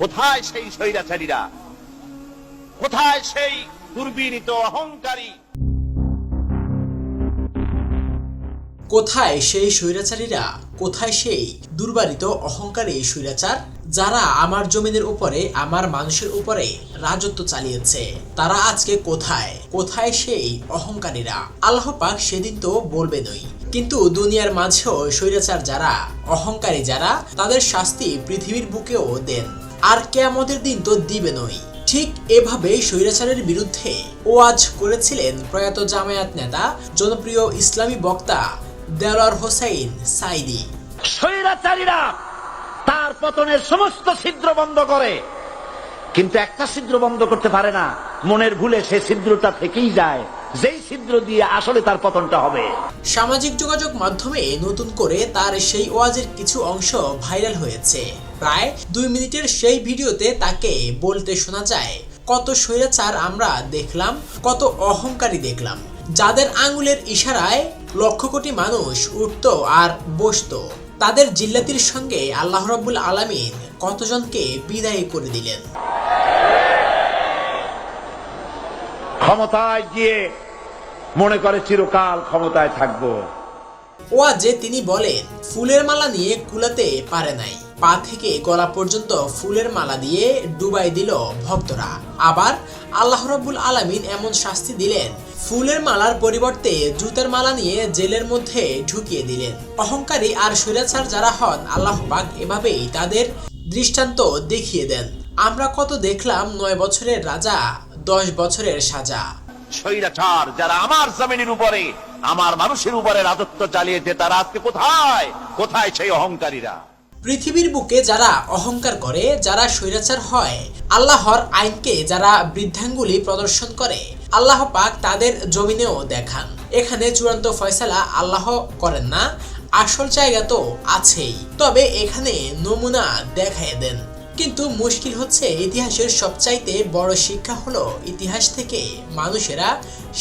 কোথায় সেই স্বৈরাচারীরা? কোথায় সেই দুর্বিনীত অহংকারী? কোথায় সেই স্বৈরাচারীরা? কোথায় সেই দুর্বারিত অহংকারী স্বৈরাচার যারা আমার জমিনের উপরে, আমার মানুষের উপরে রাজত্ব চালিয়েছে? তারা আজকে কোথায়? কোথায় সেই অহংকারীরা? আল্লাহ পাক সেদিন তো বলবেনই, কিন্তু দুনিয়ার মাঝেও স্বৈরাচার যারা, অহংকারী যারা, তাদের শাস্তি পৃথিবীর বুকেও দেন, আর কিয়ামতের দিন তো দিবেনই। ঠিক এভাবে স্বৈরাচারের বিরুদ্ধে ওয়াজ করেছিলেন প্রয়াত জামায়াত নেতা, জনপ্রিয় ইসলামী বক্তা দেলোয়ার হোসাইন সাঈদী। স্বৈরাচারীরা তার পতনের সমস্ত ছিদ্র বন্ধ করে, কিন্তু একটা ছিদ্র বন্ধ করতে পারে না। মনের ভুলে সে ছিদ্রটা থেকেই যায়, যেই ছিদ্র দিয়ে আসলে তার পতনটা হবে। সামাজিক যোগাযোগ মাধ্যমে নতুন করে তার সেই ওয়াজের কিছু অংশ ভাইরাল হয়েছে। প্রায় 2 মিনিটের সেই ভিডিওতে তাকে বলতে শোনা যায়, কত স্বৈরাচার আমরা দেখলাম, কত অহংকারী দেখলাম, যাদের আঙ্গুলের ইশারায় লক্ষ কোটি মানুষ উঠতো আর বসতো। তাদের জিল্লাতির সঙ্গে আল্লাহ রাব্বুল আলামিন কতজনকে বিদায় করে দিলেন। ক্ষমতায় গিয়ে মনে করে চিরকাল ক্ষমতায় থাকবো। ওয়াজে তিনি বলেন, ফুলের মালা নিয়ে কুলাতে পারে নাই, পা থেকে গলা পর্যন্ত ফুলের মালা দিয়ে ডুবাই দিল ভক্তরা। আবার আল্লাহ রাব্বুল আলামিন এমন শাস্তি দিলেন, ফুলের মালার পরিবর্তে জুতার মালা নিয়ে জেলের মধ্যে ঢুকিয়ে দিলেন। অহংকারী আর স্বৈরাচার যারা হন, আল্লাহ পাক এভাবেই তাদের দৃষ্টান্ত দেখিয়ে দেন। আমরা কত দেখলাম 9 বছরের রাজা, 10 বছরের সাজা। স্বৈরাচার যারা আমার জমিনের উপরে, আমার মানুষের উপরে রাজত্ব চালিয়েছে, তারা আজকে কোথায়? কোথায় সেই অহংকারীরা? পৃথিবীর বুকে যারা অহংকার করে, যারা স্বৈরাচার হয়, আল্লাহর আইনকে যারা বৃদ্ধাঙ্গুলি প্রদর্শন করে, আল্লাহ পাক তাদের জমিনেও দেখান। এখানে চূড়ান্ত ফয়সালা আল্লাহ করেন না, আসল জায়গা তো আছেই, তবে এখানে নমুনা দেখায় দেন। কিন্তু মুশকিল হচ্ছে, ইতিহাসের সবচাইতে বড় শিক্ষা হলো ইতিহাস থেকে মানুষেরা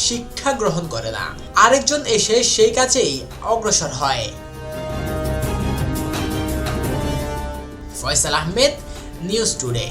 শিক্ষা গ্রহণ করে না, আরেকজন এসে সেই কাজেই অগ্রসর হয়। Faisal Ahmed, news today.